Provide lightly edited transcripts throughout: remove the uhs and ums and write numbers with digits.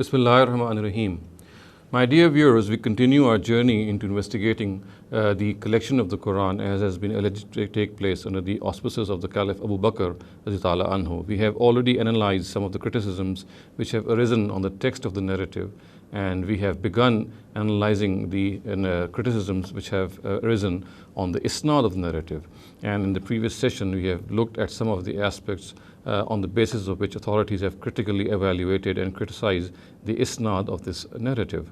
Bismillahir Rahmanir Rahim. My dear viewers, we continue our journey into investigating the collection of the Quran as has been alleged to take place under the auspices of the Caliph Abu Bakr Radhiyallahu anhu. We have already analyzed some of the criticisms which have arisen on the text of the narrative, and we have begun analyzing the criticisms which have arisen on the isnad of the narrative. And in the previous session, we have looked at some of the aspects on the basis of which authorities have critically evaluated and criticized the isnad of this narrative.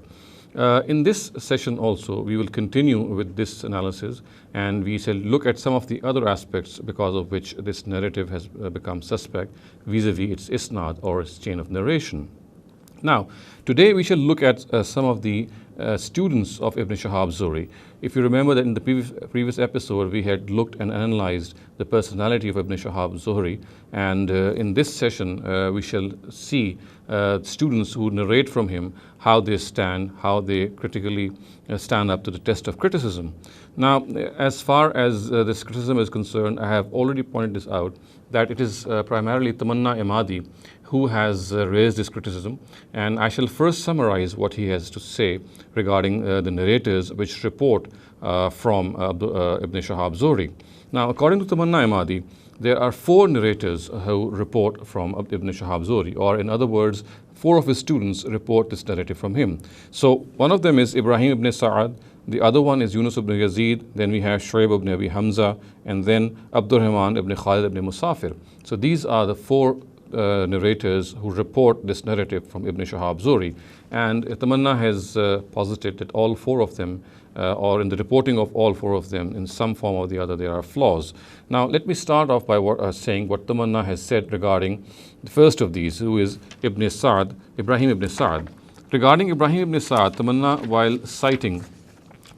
In this session also, we will continue with this analysis, and we shall look at some of the other aspects because of which this narrative has become suspect vis-a-vis its isnad or its chain of narration. Now, today we shall look at some of the students of Ibn Shihab Zuhri. If you remember that in the previous episode, we had looked and analyzed the personality of Ibn Shihab Zuhri, and in this session, we shall see students who narrate from him how they stand, how they critically stand up to the test of criticism. Now, as far as this criticism is concerned, I have already pointed this out, that it is primarily Tamanna Emadi who has raised this criticism, and I shall first summarize what he has to say regarding the narrators which report from Ibn Shihab Zuhri. Now, according to Tamanna Emadi, there are 4 narrators who report from Ibn Shihab Zuhri, or in other words, 4 of his students report this narrative from him. So one of them is Ibrahim ibn Sa'ad, the other one is Yunus ibn Yazid, then we have Shu'ayb ibn Abi Hamza, and then Abdurrahman ibn Khalid ibn Musafir. So these are the 4 narrators who report this narrative from Ibn Shihab Zuhri, and Tamanna has posited that all 4 of them, or in the reporting of all 4 of them, in some form or the other, there are flaws. Now, let me start off by saying what Tamanna has said regarding the first of these, who is Ibn Sa'ad, Ibrahim ibn Sa'ad. Regarding Ibrahim ibn Sa'ad, Tamanna, while citing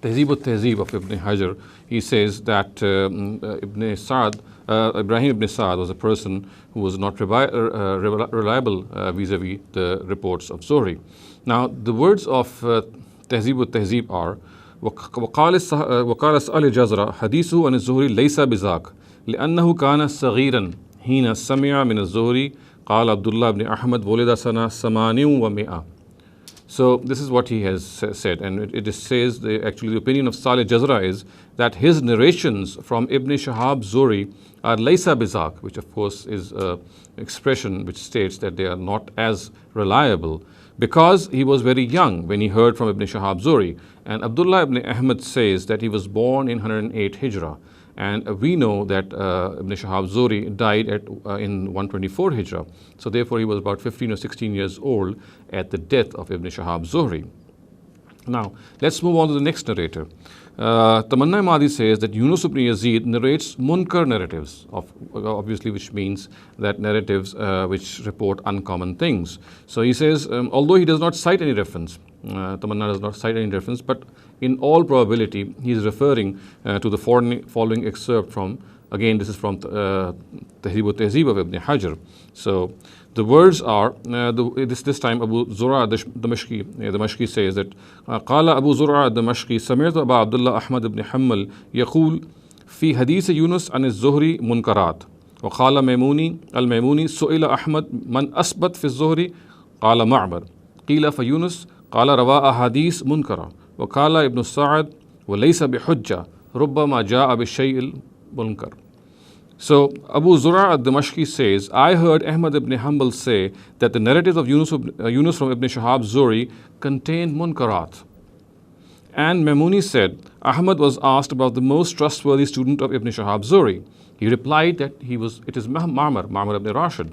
Tehzeeb al-Tehzeeb of Ibn Hajar, he says that Ibrahim ibn Sa'ad was a person who was not reliable vis-a-vis the reports of Zuhri. Now, the words of Tehzeeb al-Tehzeeb are, وقال سأل جزرة حديثه عن الزهري ليس بذاك لأنه كان صغيرا حين سمع من الزهري قال عبد الله بن أحمد ولد سنة 800. So this is what he has said, and it says, actually the opinion of Salih Jazra is that his narrations from Ibn Shihab Zuhri are laysa bizak, which of course is an expression which states that they are not as reliable, because he was very young when he heard from Ibn Shihab Zuhri. And Abdullah ibn Ahmed says that he was born in 108 Hijrah. And we know that Ibn Shihab Zuhri died in 124 Hijrah. So therefore he was about 15 or 16 years old at the death of Ibn Shihab Zuhri. Now, let's move on to the next narrator. Tamanna Emadi says that Yunus ibn Yazid narrates munkar narratives, obviously, which means that narratives which report uncommon things. So he says, although he does not cite any reference, Tamanna does not cite any reference, but in all probability, he is referring to the following excerpt from, again, this is from Tehzeeb al-Tehzeeb of Ibn Hajar. So the words are, this time Abu Zur'a Damashqi says that, قال أبو زرعة الدمشقي سمعت أبا عبد الله أحمد بن حنبل يقول في حديث يونس عن الزهري منكرات وقال ميموني الميموني سئل أحمد من أثبت في الزهري قال معمر قيل فيونس قال روى أحاديث منكرة وقال ابن سعد وليس بحجة ربما جاء بالشيء المنكر. So Abu Zur'a al-Damashqi says, I heard Ahmed ibn Hanbal say that the narratives of Yunus from Ibn Shihab Zuhri contained munkarat. And Maimuni said, Ahmad was asked about the most trustworthy student of Ibn Shihab Zuhri. He replied that it is Ma'mar ibn Rashid.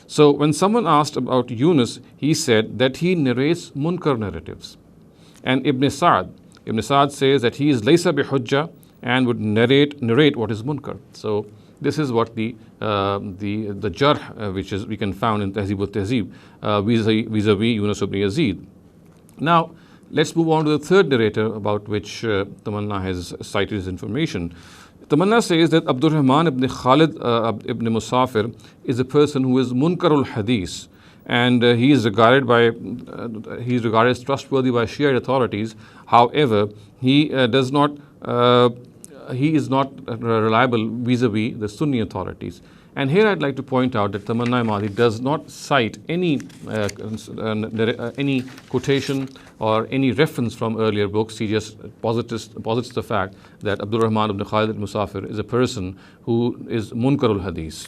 So when someone asked about Yunus, he said that he narrates munkar narratives. And Ibn Sa'ad says that he is laysa bi hujja and would narrate what is munkar. So this is what the jarh which is we can found in Tehzeeb al-Tehzeeb vis-a-vis Yunus ibn Yazid. Now, let's move on to the third narrator about which Tamanna has cited his information. Tamanna says that Abdurrahman ibn Khalid ibn Musafir is a person who is munkarul hadith, and he is regarded as trustworthy by Shiite authorities. However, he is not reliable vis-a-vis the Sunni authorities. And here I'd like to point out that Tamanna Imadi does not cite any quotation or any reference from earlier books. He just posits the fact that Abdul Rahman ibn Khalid al-Musafir is a person who is munkarul hadith.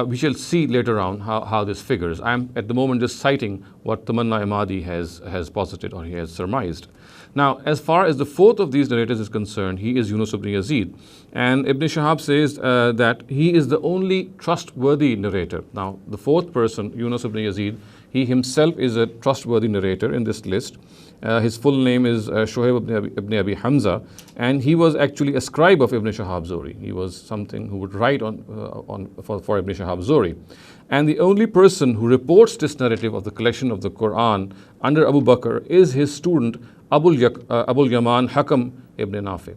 We shall see later on how this figures. I'm at the moment just citing what Tamanna Imadi has posited or he has surmised. Now, as far as the fourth of these narrators is concerned, he is Yunus ibn Yazid. And Ibn Shihab says that he is the only trustworthy narrator. Now, the fourth person, Yunus ibn Yazid, he himself is a trustworthy narrator in this list. His full name is Shoaib ibn Abi Hamza, and he was actually a scribe of Ibn Shihab Zuhri. He was something who would write for Ibn Shihab Zuhri. And the only person who reports this narrative of the collection of the Quran under Abu Bakr is his student Abul Yaman Hakam ibn Nafi.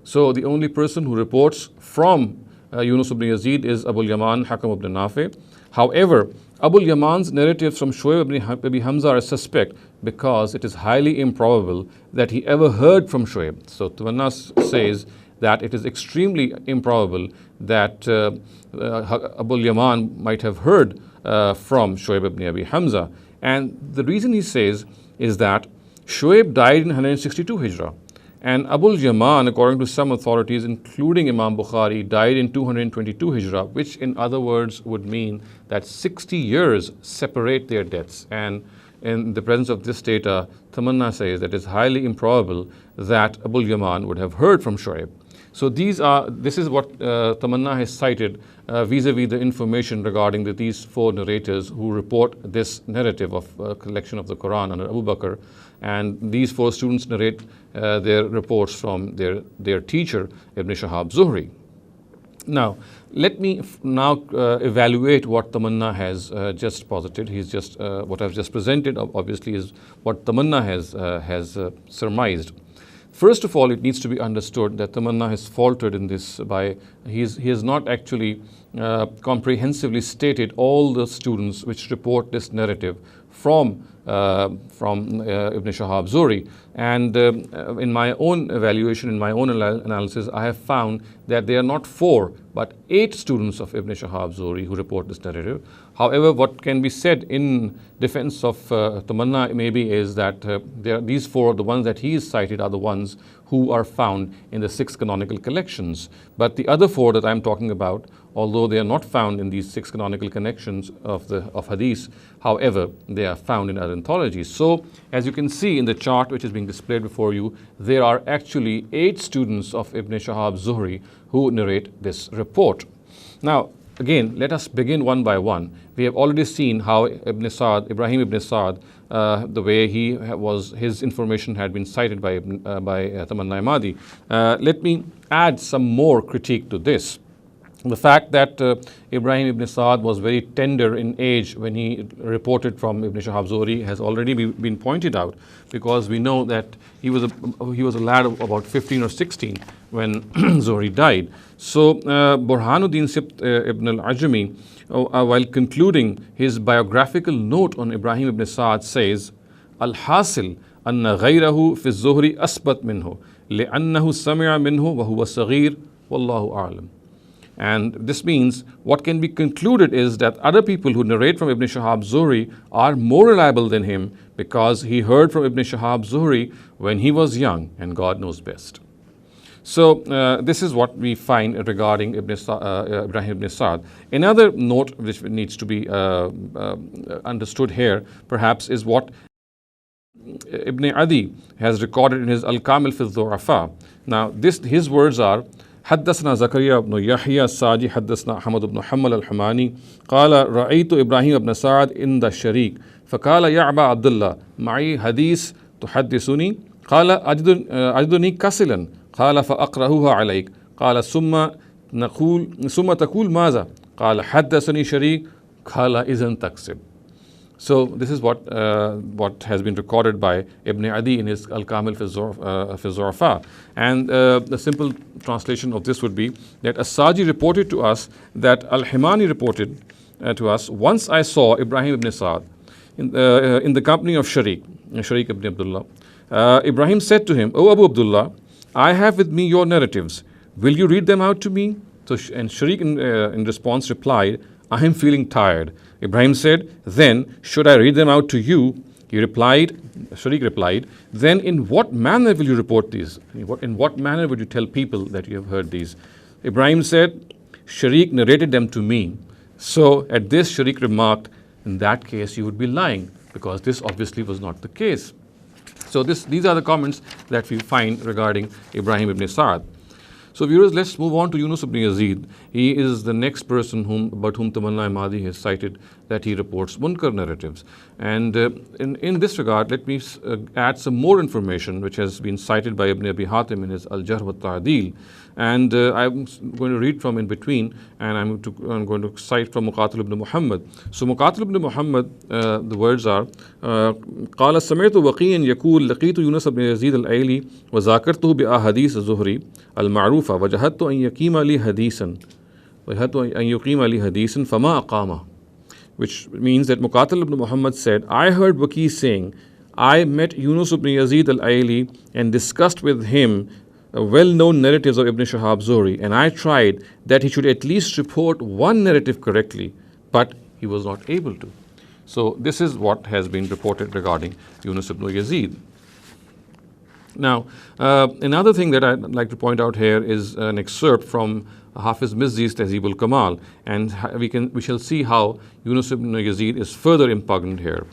So the only person who reports from Yunus ibn Yazid is Abul Yaman Hakam ibn Nafi. However, Abul Yaman's narratives from Shoaib ibn Abi Hamza are suspect because it is highly improbable that he ever heard from Shoaib. So Tamanna says that it is extremely improbable that Abul Yaman might have heard from Shoaib ibn Abi Hamza. And the reason he says is that Shoaib died in 162 Hijrah, and Abul Yaman, according to some authorities, including Imam Bukhari, died in 222 Hijrah, which in other words would mean that 60 years separate their deaths. And in the presence of this data, Tamanna says that it is highly improbable that Abul Yaman would have heard from Shoaib. So this is what Tamanna has cited vis-a-vis the information regarding these four narrators who report this narrative of collection of the Quran under Abu Bakr. And these four students narrate their reports from their teacher, Ibn Shihab Zuhri. Now, let me evaluate what Tamanna has just posited. What I've just presented, obviously, is what Tamanna has surmised. First of all, it needs to be understood that Tamanna has faltered in this by he has not actually comprehensively stated all the students which report this narrative from Ibn Shihab Zuhri. And in my own evaluation, in my own analysis, I have found that there are not 4 but 8 students of Ibn Shihab Zuhri who report this narrative. However, what can be said in defense of Tamanna maybe is that these 4, the ones that he is cited, are the ones who are found in the 6 canonical collections. But the other 4 that I'm talking about, although they are not found in these 6 canonical connections of hadith, however, they are found in other anthologies. So, as you can see in the chart which is being displayed before you, there are actually 8 students of Ibn Shihab Zuhri who narrate this report. Now, again, let us begin one by one. We have already seen how Ibrahim ibn Sa'd, the way his information had been cited by Tamanna Imadi. Let me add some more critique to this. The fact that Ibrahim ibn Sa'd was very tender in age when he reported from Ibn Shihab Zuhri has already been pointed out, because we know that he was a lad of about 15 or 16 when Zuhri died. So Burhanuddin Sibt ibn al-Ajami, while concluding his biographical note on Ibrahim ibn Sa'd, says, Al-Hasil anna ghayrahu fi Zuhri asbat minhu li'annahu sami'a minhu wa huwa saghir wallahu a'lam. And this means what can be concluded is that other people who narrate from Ibn Shihab Zuhri are more reliable than him because he heard from Ibn Shihab Zuhri when he was young, and God knows best. So this is what we find regarding Ibrahim ibn Sa'd. Another note which needs to be understood here perhaps is what Ibn Adi has recorded in his Al-Kamil fi al-Du'afa. Now his words are, حدثنا زكريا بن يحيى الساجي حدثنا أحمد بن حنبل الحماني قال رأيت إبراهيم بن سعد عند الشريك فقال يا أبا عبد الله معي حديث تحدثني قال أجدني كسلا قال فأقرأها عليك قال ثم تقول ماذا قال حدثني شريك قال إذن تكسب. So this is what has been recorded by Ibn Adi in his Al-Kamil fi Zu'afa. And the simple translation of this would be that As-Saji reported to us that Al-Himani reported to us, once I saw Ibrahim ibn Sa'd in the company of Sharik ibn Abdullah. Ibrahim said to him, O Abu Abdullah, I have with me your narratives. Will you read them out to me? And Sharik in response replied, I am feeling tired. Ibrahim said, then should I read them out to you? Sharik replied, then in what manner will you report these? In what manner would you tell people that you have heard these? Ibrahim said, Sharik narrated them to me. So at this, Sharik remarked, in that case you would be lying, because this obviously was not the case. So these are the comments that we find regarding Ibrahim ibn Sa'd. So viewers, let's move on to Yunus ibn Yazid. He is the next person about whom Tamanna Ahmadi has cited that he reports munkar narratives. And in this regard, let me add some more information which has been cited by Ibn Abi Hatim in his Al-Jarh wa Ta'dil. And I'm going to read from in between, and I'm going to cite from Muqatil ibn Muhammad. So Muqatil ibn Muhammad, the words are, قال سمعت وقيا يقول لقيت يونس بن يزيد الأيلي وذاكرته بأحاديث الزهري المعروفة وجهدت أن يقيم لي حديثا فما أقامه. Which means that Muqatil ibn Muhammad said, I heard Waqi saying, I met Yunus ibn Yazid al-Aili and discussed with him well-known narratives of Ibn Shihab Zuhri, and I tried that he should at least report one narrative correctly, but he was not able to. So this is what has been reported regarding Yunus ibn Yazid. Now, another thing that I'd like to point out here is an excerpt from Hafiz Mizzi's Tahzib al-Kamal, and we shall see how Yunus ibn Yazid is further impugned here.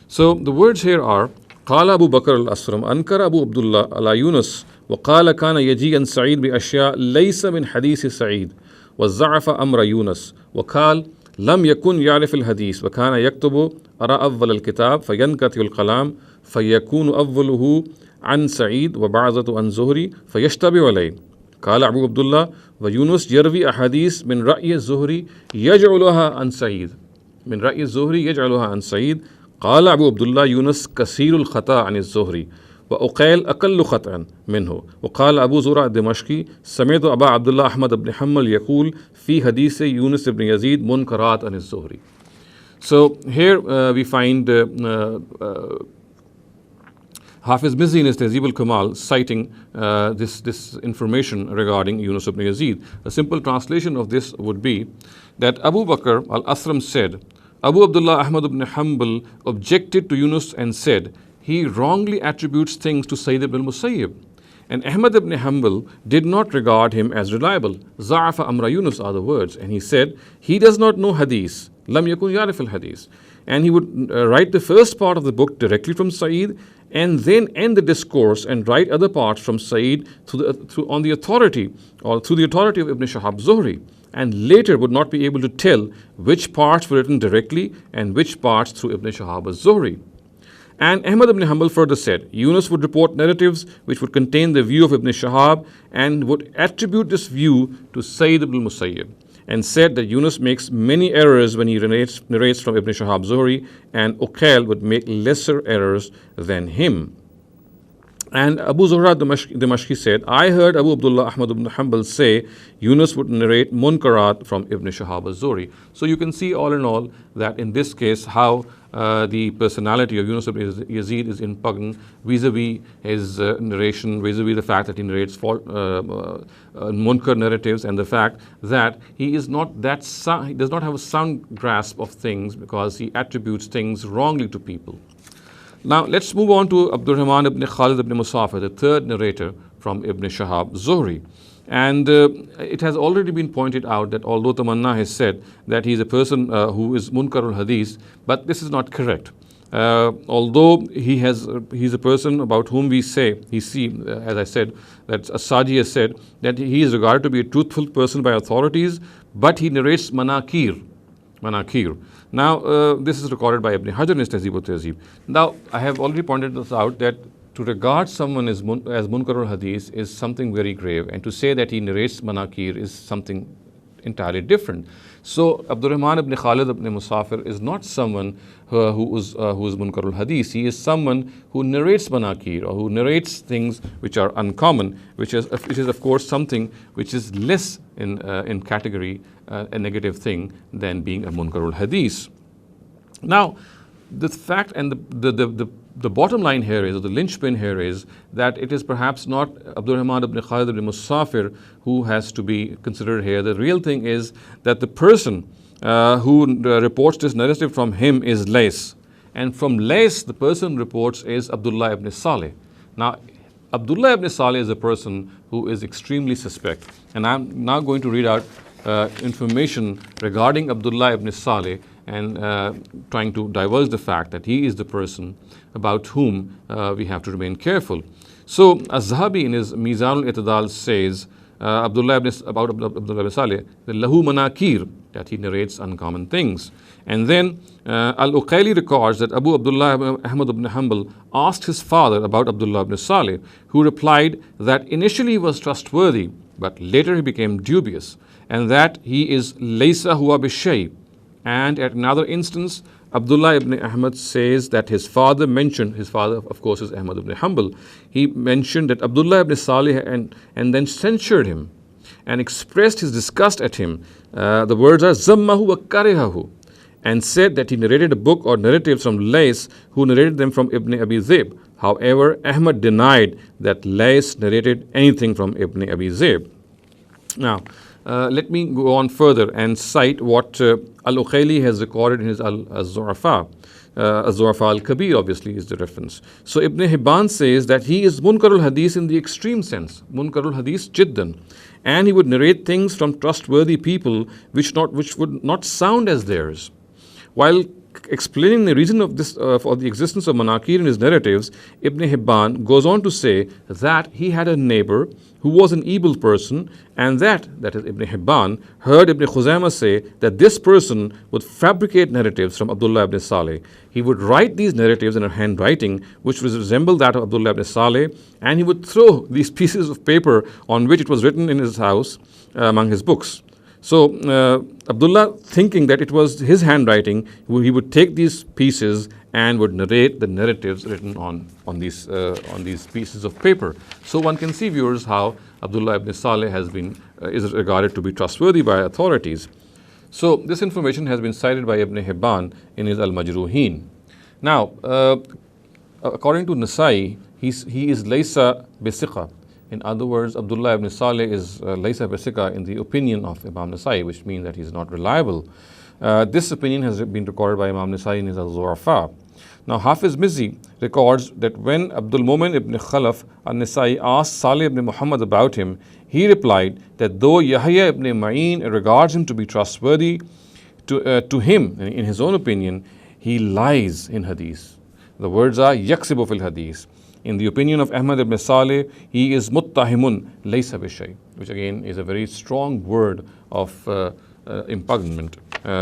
So the words here are, قال أبو بكر الأسرم أنكر أبو عبد الله على يونس وقال كان يجي عن سعيد بأشياء ليس من حديث سعيد وضعف أمر يونس وقال لم يكن يعرف الحديث وكان يكتب أرى أول الكتاب فينقطع الكلام فيكون أوله عن سعيد وبعضة عن زهري فيشتبه عليه. قال أبو عبد الله ويونس يروي أحاديث من رأي الزهري يجعلها عن سعيد من رأي الزهري يجعلها عن سعيد. قال أبو عبد الله يونس كثير الخطأ عن الزهري وأقيل أقل خطأ منه. وقال أبو زرع الدمشقي سمعت أبا عبد الله أحمد بن حنبل يقول في حديث يونس بن يزيد منكرات عن الزهري. So here we find Hafiz Mizzi in his Tahzib al-Kamal citing this information regarding Yunus ibn Yazid. A simple translation of this would be that Abu Bakr al-Asram said, Abu Abdullah Ahmad ibn Hanbal objected to Yunus and said, he wrongly attributes things to Sayyid ibn al-Musayyib. And Ahmad ibn Hanbal did not regard him as reliable. Za'afa amra Yunus are the words. And he said, he does not know hadith. Lam yakun yarif al-hadith. And he would write the first part of the book directly from Sayyid and then end the discourse and write other parts from Sayyid on the authority or through the authority of Ibn Shihab Zuhri, and later would not be able to tell which parts were written directly and which parts through Ibn Shihab Zuhri. And Ahmad ibn Hanbal further said, Yunus would report narratives which would contain the view of Ibn Shihab and would attribute this view to Sayyid ibn Musayyib, and said that Yunus makes many errors when he narrates from Ibn Shihab Zuhri, and Uqail would make lesser errors than him. And Abu Zuhra Dimashqi said, I heard Abu Abdullah Ahmad ibn Hanbal say Yunus would narrate munkarat from Ibn Shihab Zuhri. So you can see all in all that in this case how the personality of Yunus ibn Yazid is impugned vis-a-vis his narration, vis-a-vis the fact that he narrates munkar narratives, and the fact that he does not have a sound grasp of things because he attributes things wrongly to people. Now let's move on to Abdurrahman ibn Khalid ibn Musafir, the third narrator from Ibn Shihab Zuhri. And it has already been pointed out that although Tamanna has said that he is a person who is munkarul hadith, but this is not correct. Although he's a person about whom we say, as I said, that As-Saji has said that he is regarded to be a truthful person by authorities, but he narrates manakir. Now, this is recorded by Ibn Hajar in his Tahzib al-Tahzib. Now, I have already pointed this out that to regard someone as munkarul hadith is something very grave, and to say that he narrates manakir is something entirely different. So, Abdurrahman ibn Khalid ibn Musafir is not someone who is munkarul hadith. He is someone who narrates manakir, or who narrates things which are uncommon, which is of course something which is less in category a negative thing than being a munkarul hadith. Now, the fact and the the bottom line here is, or the linchpin here is, that it is perhaps not Abdul Rahman ibn Khalid ibn Musafir who has to be considered here. The real thing is that the person who reports this narrative from him is Lays. And from Lays, the person reports is Abdullah ibn Saleh. Now, Abdullah ibn Saleh is a person who is extremely suspect. And I'm now going to read out information regarding Abdullah ibn Saleh and trying to divulge the fact that he is the person about whom we have to remain careful. So, Az-Zahabi in his Mizan al-I'tidal says about Abdullah ibn Saleh, the lahu manakir, that he narrates uncommon things. And then Al-Uqayli records that Abu Abdullah Ahmed ibn Hanbal asked his father about Abdullah ibn Saleh, who replied that initially he was trustworthy, but later he became dubious, and that he is laysa huwa bishay. And at another instance, Abdullah ibn Ahmad says that his father mentioned, his father of course is Ahmad ibn Hanbal, he mentioned that Abdullah ibn Saleh and then censured him and expressed his disgust at him. The words are zammahu wa karihahu, and said that he narrated a book or narratives from Lays, who narrated them from Ibn Abi Zayd. However, Ahmad denied that Lays narrated anything from Ibn Abi Zayd. Now, let me go on further and cite what Al-Uqayli has recorded in his Al-Zu'afa. Az-Zu'afa al-Kabir obviously is the reference. So Ibn Hibban says that he is Munkarul Hadith in the extreme sense, Munkarul Hadith jiddan, and he would narrate things from trustworthy people which would not sound as theirs. While explaining the reason of this for the existence of manakir in his narratives, Ibn Hibban goes on to say that he had a neighbor who was an evil person, and that is Ibn Hibban, heard Ibn Khuzaymah say that this person would fabricate narratives from Abdullah ibn Saleh. He would write these narratives in a handwriting which would resemble that of Abdullah ibn Saleh, and he would throw these pieces of paper on which it was written in his house among his books. So Abdullah, thinking that it was his handwriting, he would take these pieces and would narrate the narratives written on these pieces of paper. So one can see, viewers, how Abdullah ibn Saleh is regarded to be trustworthy by authorities. So this information has been cited by Ibn Hibban in his Al-Majruhin. Now, according to Nasai, he is laysa bisiqa. In other words, Abdullah ibn Saleh is laysa bisiqa in the opinion of Imam Nasai, which means that he is not reliable. This opinion has been recorded by Imam Nasai in his Al-Zu'afa. Now, Hafiz Mizzi records that when Abdul Mumin ibn Khalaf al-Nasai asked Salih ibn Muhammad about him, he replied that though Yahya ibn Ma'in regards him to be trustworthy, to him, in his own opinion, he lies in hadith. The words are yaksibu fil hadith. In the opinion of Ahmad ibn Saleh, he is muttahimun laysa bishay, which again is a very strong word of impugnment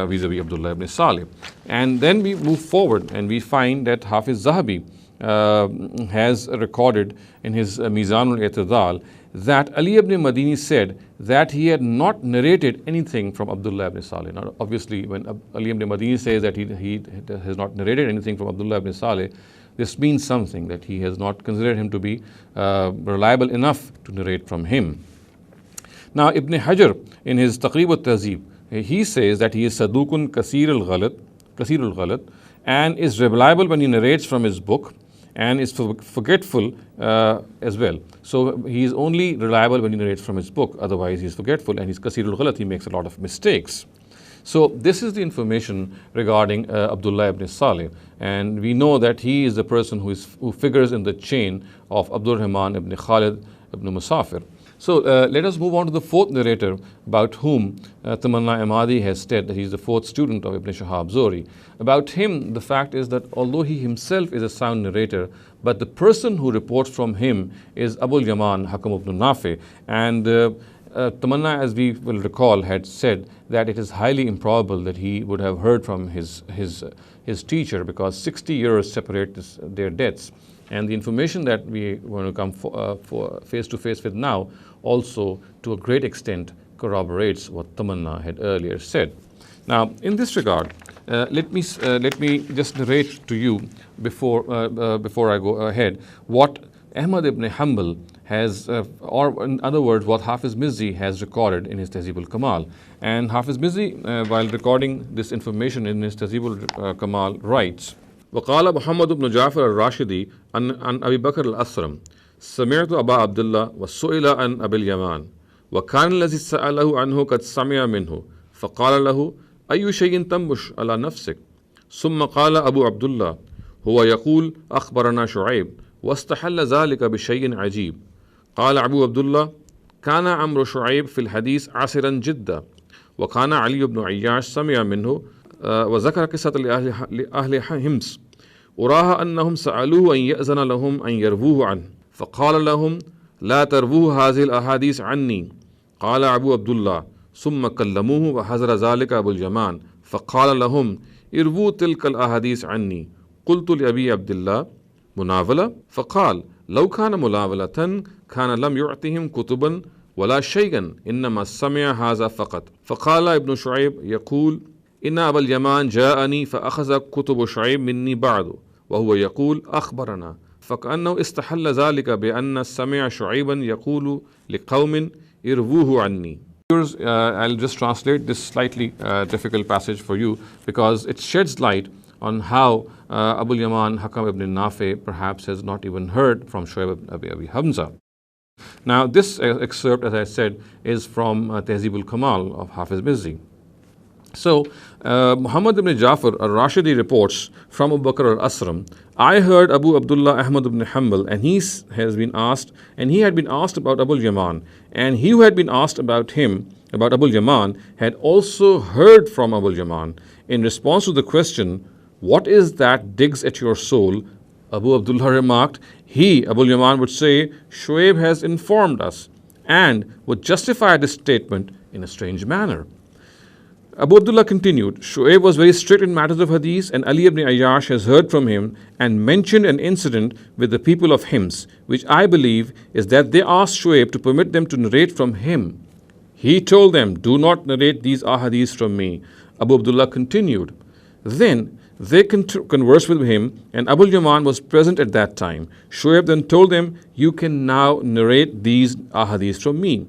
vis-a-vis Abdullah ibn Saleh. And then we move forward and we find that Hafiz Zahabi has recorded in his Mizan al-I'tidal that Ali ibn Madini said that he had not narrated anything from Abdullah ibn Saleh. Now, obviously, when Ali ibn Madini says that he has not narrated anything from Abdullah ibn Saleh, this means something, that he has not considered him to be reliable enough to narrate from him. Now, Ibn Hajar, in his Taqrib al-Tahzib, he says that he is Sadukun Kasir al-Ghalat, and is reliable when he narrates from his book, and is forgetful as well. So he is only reliable when he narrates from his book, otherwise he is forgetful, and he's Kasir al-Ghalat, he makes a lot of mistakes. So this is the information regarding Abdullah ibn Saleh, and we know that he is the person who figures in the chain of Abdul Rahman ibn Khalid ibn Musafir. So let us move on to the fourth narrator, about whom Tamanna Ahmadi has said that he is the fourth student of Ibn Shihab Zuhri. About him, the fact is that although he himself is a sound narrator, but the person who reports from him is Abul Yaman Hakam ibn Nafi, and Tamanna, as we will recall, had said that it is highly improbable that he would have heard from his teacher, because 60 years separate their deaths. And the information that we want to come for face to face with now also, to a great extent, corroborates what Tamanna had earlier said. Now, in this regard, let me just narrate to you before I go ahead what Ahmad ibn Hanbal has, or in other words, what Hafiz Mizzi has recorded in his Tahzib al-Kamal. And Hafiz Mizzi, while recording this information in his Tahzib al-Kamal, writes وقال محمد بن جعفر الراشدي عن أبي بكر الأسرم سمعت أبا عبد الله وسئل عن أبي اليمان وكان الذي سأله عنه قد سمع منه فقال له أي شيء تنبش على نفسك ثم قال أبو عبد الله هو يقول أخبرنا شعيب واستحل ذلك بشيء عجيب. قال أبو عبد الله كان عمرو شعيب في الحديث عسرا جدا وكان علي بن عياش سمع منه وذكر قصة لأهل حمص أراها أنهم سألوه أن يأذن لهم أن يرووه عنه فقال لهم لا ترووه هذه الأحاديث عني. قال أبو عبد الله ثم كلموه وحذر ذلك أبو اليمان فقال لهم ارووا تلك الأحاديث عني. قلت لأبي عبد الله مناولة؟ فقال لو كان مناولة كان لم يعطهم كتبا ولا شيئا إنما سمع هذا فقط. فقال ابن شعيب يقول إن أبا اليمان جاءني فأخذ كتب شعيب مني بعد وهو يقول أخبرنا فكأنه استحل ذلك بأن سمع شعيبا يقول لقوم ارووه عني. I'll just translate this slightly difficult passage for you because it sheds light on how Abu Yaman Hakam ibn Nafi perhaps has not even heard from Shu'aib ibn Abi Hamza. Now this excerpt, as I said, is from Tehzib al-Kamal of Hafiz Mizzi. So Muhammad ibn Ja'far al-Rashidi reports from Abu Bakr al-Asram, I heard Abu Abdullah Ahmed ibn Hanbal and he had been asked about Abu Yaman, and he who had been asked about him, about Abu Yaman, had also heard from Abu Yaman. In response to the question, what is that digs at your soul? Abu Abdullah remarked, he, Abu Yaman, would say, Shu'aib has informed us, and would justify this statement in a strange manner. Abu Abdullah continued, Shu'aib was very strict in matters of hadith, and Ali ibn Ayyash has heard from him and mentioned an incident with the people of Hims, which I believe is that they asked Shu'aib to permit them to narrate from him. He told them, do not narrate these ahadith from me. Abu Abdullah continued, then they conversed with him, and Abu Yaman was present at that time. Shu'aib then told them, you can now narrate these ahadith from me.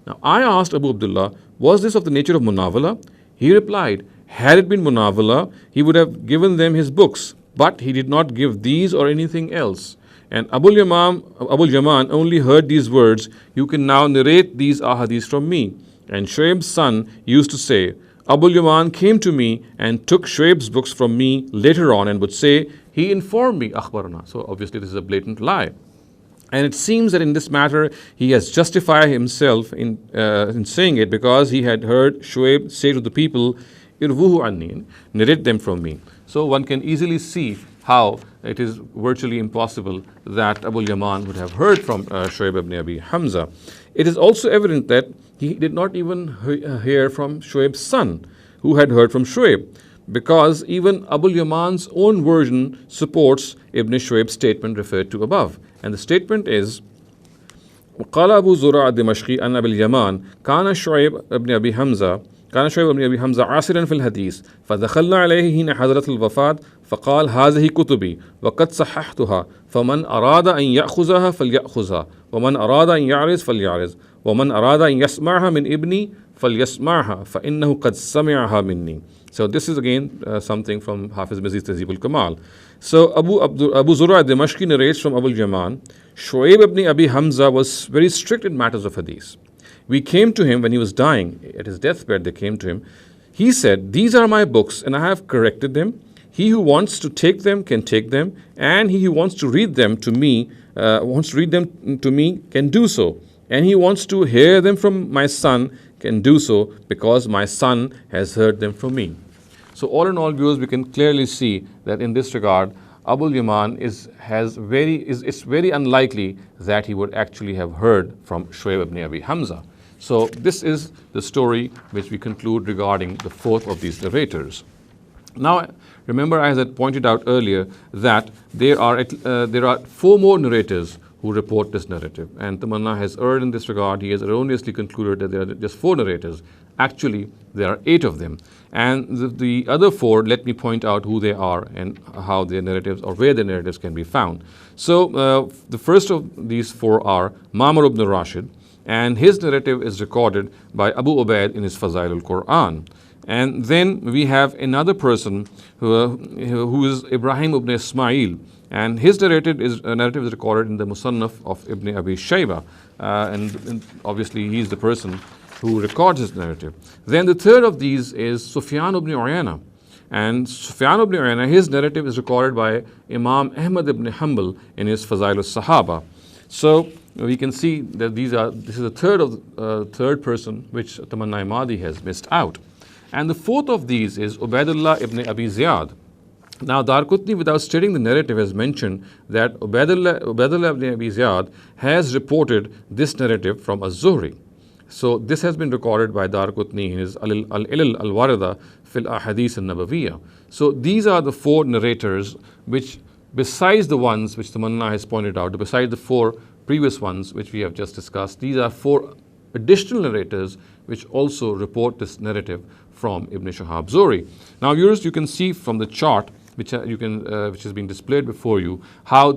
Now I asked Abu Abdullah, was this of the nature of munawala? He replied, had it been munawala, he would have given them his books, but he did not give these or anything else. And Abu Yaman only heard these words, you can now narrate these ahadith from me. And Shu'aib's son used to say, Abu Yaman came to me and took Shu'aib's books from me later on and would say, he informed me, akhbarana. So obviously this is a blatant lie. And it seems that in this matter, he has justified himself in saying it because he had heard Shu'aib say to the people, irvuhu anni, narrate them from me. So one can easily see how it is virtually impossible that Abu Yaman would have heard from Shu'aib ibn Abi Hamza. It is also evident that he did not even hear from Shu'aib's son, who had heard from Shu'aib, because even Abu Yaman's own version supports Ibn Shu'aib's statement referred to above. And the statement is, وقال أبو زرع الدمشقي أن أبي اليمان كان شعيب ابن أبي حمزة عاصرا في الحديث فدخلنا عليه حين حضرت الوفاة فقال هذه كتبي وقد صححتها فمن أراد أن يأخذها فليأخذها ومن أراد أن يعرض فليعرض ومن أراد أن يسمعها من ابني فليسمعها فإنه قد سمعها مني. So this is again something from Hafiz Mizzi's Tehzib al-Kamal. So Abu Zur'a al-Dimashqi narrates from Abu Yaman, Shu'aib ibn Abi Hamza was very strict in matters of hadith. We came to him when he was dying. At his deathbed they came to him. He said, these are my books and I have corrected them. He who wants to take them can take them, and he who wants to read them to me, can do so. And he wants to hear them from my son can do so, because my son has heard them from me. So all in all, viewers, we can clearly see that in this regard, Abu Yaman it's very unlikely that he would actually have heard from Shu'aib ibn Abi Hamza. So this is the story which we conclude regarding the fourth of these narrators. Now, remember, as I pointed out earlier, that there are four more narrators who report this narrative. And Tamanna has erred in this regard. He has erroneously concluded that there are just four narrators. Actually, there are 8 of them. And the other 4, let me point out who they are and how their narratives or where their narratives can be found. So the first of these 4 are Ma'mar ibn Rashid, and his narrative is recorded by Abu Ubaid in his Fazail al-Quran. And then we have another person who is Ibrahim ibn Ismail, and his narrative is recorded in the Musannaf of Ibn Abi Shayba, and obviously he is the person who records his narrative. Then the third of these is Sufyan ibn Uyayna, and Sufyan ibn Uyayna, his narrative is recorded by Imam Ahmed ibn Hanbal in his Fazail al-Sahaba. So we can see that this is the third person which Tamanna Madi has missed out. And the fourth of these is Ubaidullah ibn Abi Ziyad. Now, Darqutni, without stating the narrative, has mentioned that Ubaidullah ibn Abi Ziyad has reported this narrative from Az-Zuhri. So this has been recorded by Darqutni in his Al-Ilal Al-Warida fil Ahadith Al-Nabawiyya. So these are the four narrators which, besides the ones which Tamanna has pointed out, besides the four previous ones which we have just discussed, these are four additional narrators which also report this narrative from Ibn Shihab Zuhri. Now, viewers, you can see from the chart which is being displayed before you how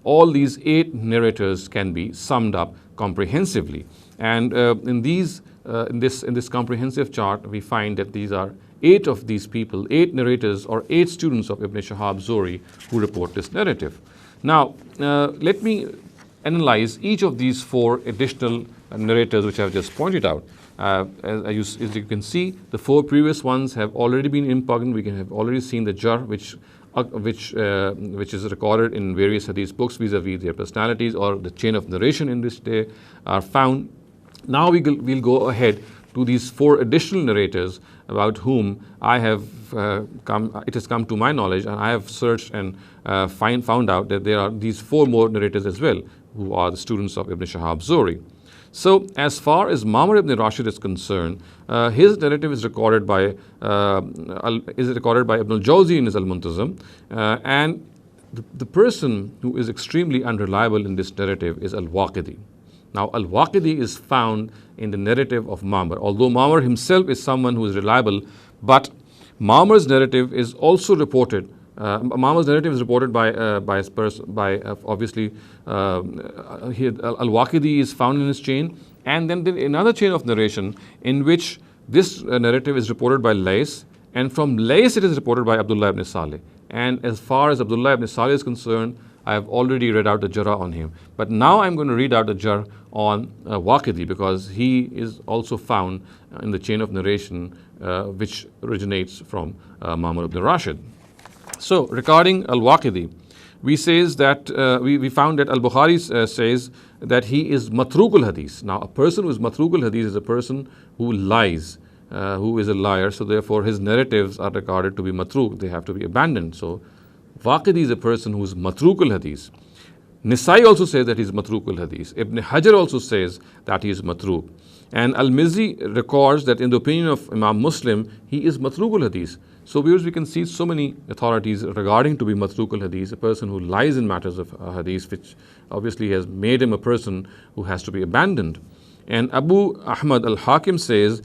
all these 8 narrators can be summed up comprehensively. And in this comprehensive chart, we find that these are 8 of these people, 8 narrators or 8 students of Ibn Shihab Zuhri who report this narrative. Now, let me analyze each of these 4 additional narrators which I have just pointed out. As you can see, the 4 previous ones have already been impugned. We have already seen the jar which is recorded in various hadith books vis-a-vis their personalities or the chain of narration in which they are found. Now we'll go ahead to these 4 additional narrators about whom I have it has come to my knowledge, and I have searched and found out that there are these 4 more narrators as well who are the students of Ibn Shihab Zuhri. So, as far as Ma'mar ibn Rashid is concerned, his narrative is recorded by Ibn al-Jawzi in his Al-Muntazam, and the person who is extremely unreliable in this narrative is Al-Waqidi. Now, Al-Waqidi is found in the narrative of Ma'mar. Although Ma'mar himself is someone who is reliable, but Ma'mar's narrative is also reported. Ma'mar's narrative is reported by obviously Al-Waqidi is found in his chain, and then another chain of narration in which this narrative is reported by Lays, and from Lays it is reported by Abdullah ibn Saleh. And as far as Abdullah ibn Saleh is concerned, I have already read out the jarrah on him. But now I'm going to read out the jarrah on Waqidi, because he is also found in the chain of narration which originates from Ma'mar ibn Rashid. So, regarding Al-Waqidi, we found that Al-Bukhari says that he is matrukul hadith. Now, a person who is matrukul hadith is a person who lies, who is a liar. So, therefore, his narratives are regarded to be matruk. They have to be abandoned. So, Waqidi is a person who is matrukul hadith. Nisai also says that he is matrukul hadith. Ibn Hajar also says that he is matruk. And Al-Mizzi records that in the opinion of Imam Muslim, he is matrukul hadith. So, viewers, we can see so many authorities regarding to be matrukul hadith, a person who lies in matters of hadith, which obviously has made him a person who has to be abandoned. And Abu Ahmad al-Hakim says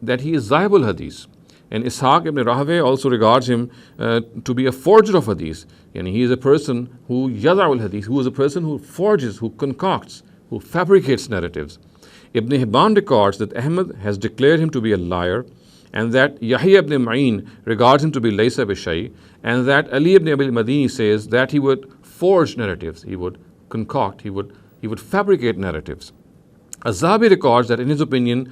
that he is zahibul hadith. And Ishaq ibn Rahawayh also regards him to be a forger of hadith. And he is a person who yada'ul hadith, who is a person who forges, who concocts, who fabricates narratives. Ibn Hibban records that Ahmed has declared him to be a liar, and that Yahya ibn Ma'in regards him to be laysa bishai, and that Ali ibn Abi al-Madini says that he would forge narratives, he would concoct, he would fabricate narratives. Az-Zahabi records that in the opinion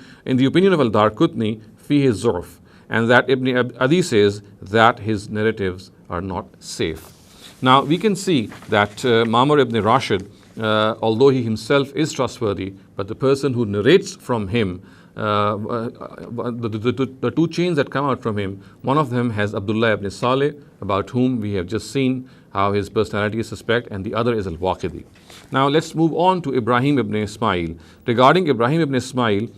of Al-Darqutni, fihi zurf, and that Ibn Adi says that his narratives are not safe. Now, we can see that Ma'mar ibn Rashid, although he himself is trustworthy, but the person who narrates from him, the 2 chains that come out from him, one of them has Abdullah ibn Saleh, about whom we have just seen how his personality is suspect, and the other is Al-Waqidi. Now, let's move on to Ibrahim ibn Ismail. Regarding Ibrahim ibn Ismail,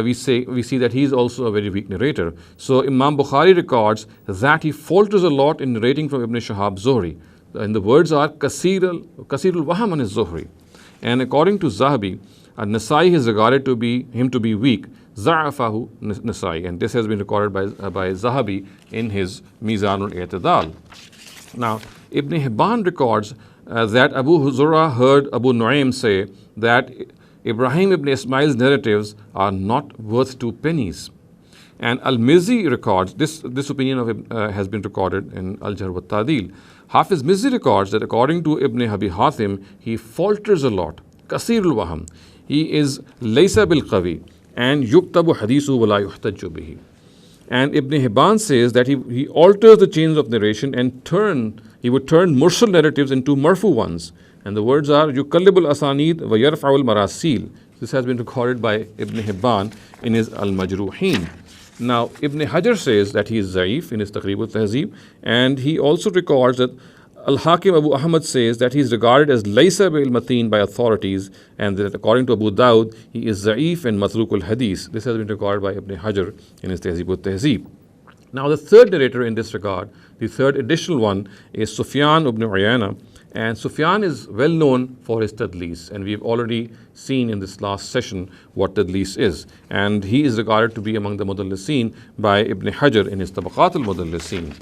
we see that he is also a very weak narrator. So, Imam Bukhari records that he falters a lot in narrating from Ibn Shihab Zuhri. And the words are Kasir al-Waham al-Zuhri. And according to Zahabi, Nasai has regarded him to be weak. Za'afahu Nasai. And this has been recorded by Zahabi in his Mizan al-I'tidal. Now, Ibn Hibban records that Abu Huzura heard Abu Nu'aym say that Ibrahim ibn Ismail's narratives are not worth 2 pennies. And Al-Mizzi records, this opinion of has been recorded in Al-Jarh wa Ta'dil. Hafiz Mizzi records that according to Ibn Abi Hatim, he falters a lot. Kasirul Waham. He is laysa bil qawi and yuktabu hadithu wa la yuhtajju bihi. And Ibn Hibban says that he alters the chains of narration and he would turn mursal narratives into marfu ones. And the words are yukallibul asanid wa yarfa'ul marasil. This has been recorded by Ibn Hibban in his Al-Majruhin. Now, Ibn Hajar says that he is Za'if in his Taqrib al-Tahzib, and he also records that Al-Hakim Abu Ahmad says that he is regarded as Laysa bil-Mateen by authorities, and that according to Abu Dawud, he is Za'if and Matruk al-Hadith. This has been recorded by Ibn Hajar in his Tahzib al-Tahzib. Now, the third narrator in this regard, the third additional one, is Sufyan ibn Uyayna. And Sufyan is well known for his tadlis, and we've already seen in this last session what tadlis is. And he is regarded to be among the mudallisin by Ibn Hajar in his Tabaqat al-Mudallisin.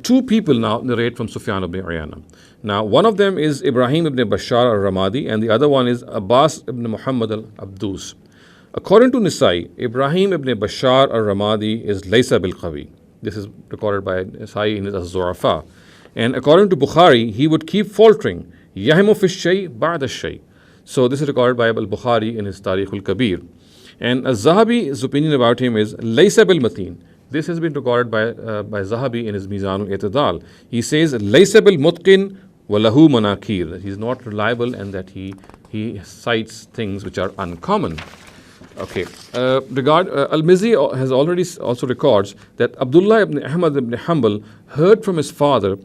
Two people now narrate from Sufyan ibn Uyayna. Now, one of them is Ibrahim ibn Bashar al-Ramadi, and the other one is Abbas ibn Muhammad al-Abdus. According to Nisai, Ibrahim ibn Bashar al-Ramadi is Laysa bil-Qawi. This is recorded by Nisai in his Az-Zurafa. And according to Bukhari, he would keep faltering. Yahimu fi shay ba'da shay. So this is recorded by Al-Bukhari in his Tarikh al-Kabir. And Az-Zahabi's opinion about him is Laysa bil mateen. This has been recorded by Zahabi in his Mizan al-I'tidal. He says Laysa bil mutqin wa lahu manakir. That he is not reliable and that he cites things which are uncommon. Okay. Al-Mizzi has already also records that Abdullah ibn Ahmed ibn Hanbal heard from his father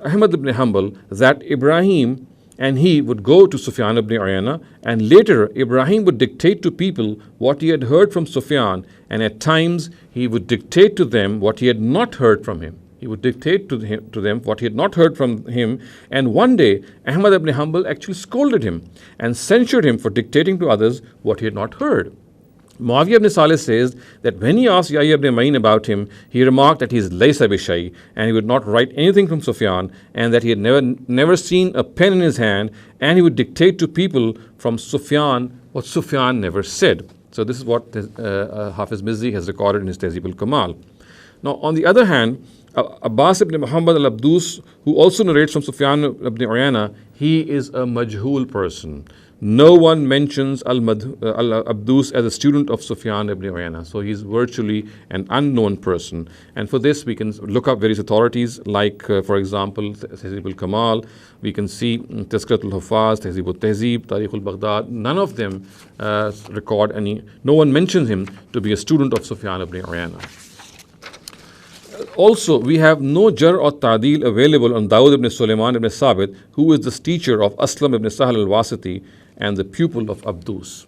Ahmed ibn Hanbal that Ibrahim and he would go to Sufyan ibn Uyayna, and later Ibrahim would dictate to people what he had heard from Sufyan, and at times he would dictate to them what he had not heard from him. He would dictate to them what he had not heard from him, and one day Ahmad ibn Hanbal actually scolded him and censured him for dictating to others what he had not heard. Muawiyah ibn Salih says that when he asked Yahya ibn Ma'in about him, he remarked that he is laysa bishay, and he would not write anything from Sufyan, and that he had never seen a pen in his hand, and he would dictate to people from Sufyan what Sufyan never said. So this is what Hafiz Mizzi has recorded in his Tahzib al-Kamal. Now, on the other hand, Abbas ibn Muhammad al-Abdus, who also narrates from Sufyan ibn Uyayna, he is a majhul person. No one mentions Al-Abdus as a student of Sufyan ibn Uyayna. So he's virtually an unknown person. And for this, we can look up various authorities like, for example, Tahzib al-Kamal. We can see Tazkirat al-Hufaz, Tahzib al-Tahzib, Tarikh al-Baghdad. None of them record no one mentions him to be a student of Sufyan ibn Uyayna. Also, we have no Jar or Ta'dil available on Dawud ibn Sulaiman ibn Sabit, who is the teacher of Aslam ibn Sahal al-Wasiti and the pupil of Abdus.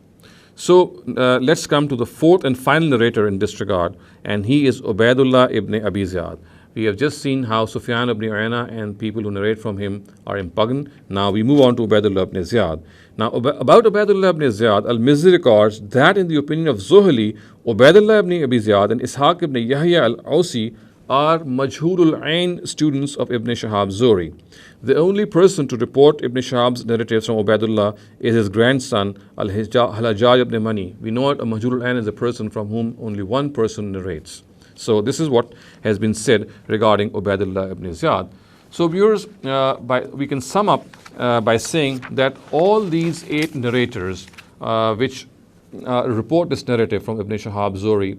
So let's come to the fourth and final narrator in this regard, and he is Ubaidullah ibn Abi Ziyad. We have just seen how Sufyan ibn Uyayna and people who narrate from him are impugned. Now we move on to Ubaidullah ibn Ziyad. Now about Ubaidullah ibn Ziyad, Al-Mizzi records that in the opinion of Zuhli, Ubaidullah ibn Abi Ziyad and Ishaq ibn Yahya al-Awsi are Majhulul Ain students of Ibn Shihab Zuhri. The only person to report Ibn Shihab's narratives from Ubaidullah is his grandson Al-Hajjaj ibn Mani. We know a Majhulul Ain is a person from whom only one person narrates. So this is what has been said regarding Ubaidullah ibn Ziyad. So viewers, we can sum up by saying that all these 8 narrators which report this narrative from Ibn Shihab Zuhri,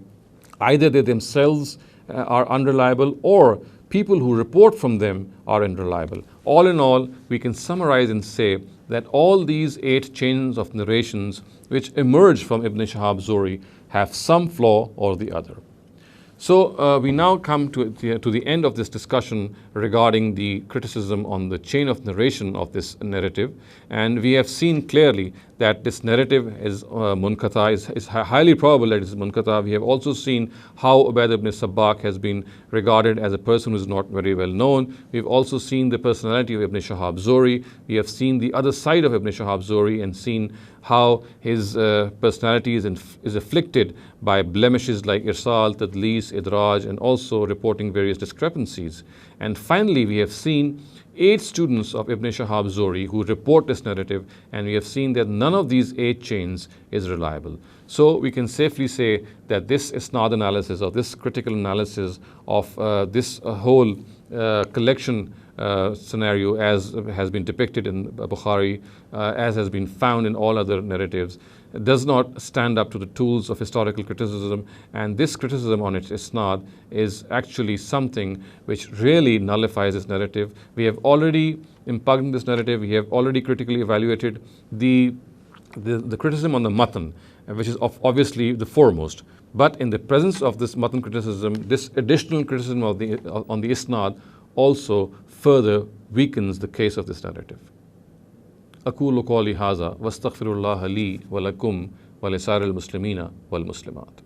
either they themselves are unreliable or people who report from them are unreliable. All in all, we can summarize and say that all these 8 chains of narrations which emerge from Ibn Shihab Zuhri have some flaw or the other. So we now come to the end of this discussion regarding the criticism on the chain of narration of this narrative, and we have seen clearly that this narrative is munqata, is highly probable that it is munqata. We have also seen how Ubaid ibn Sabbaq has been regarded as a person who is not very well known. We've also seen the personality of Ibn Shihab Zuhri. We have seen the other side of Ibn Shihab Zuhri and seen how his personality is afflicted by blemishes like irsal, tadlis, idraj, and also reporting various discrepancies. And finally, we have seen 8 students of Ibn Shihab Zuhri who report this narrative, and we have seen that none of these 8 chains is reliable. So we can safely say that this isnad analysis, or this critical analysis of this whole collection scenario, as has been depicted in Bukhari, as has been found in all other narratives, does not stand up to the tools of historical criticism, and this criticism on its isnad is actually something which really nullifies this narrative. We have already impugned this narrative, we have already critically evaluated the criticism on the matan, which is obviously the foremost. But in the presence of this matan criticism, this additional criticism on the isnad also further weakens the case of this narrative. أقول قولي هذا واستغفر الله لي ولكم ولسائر المسلمين والمسلمات.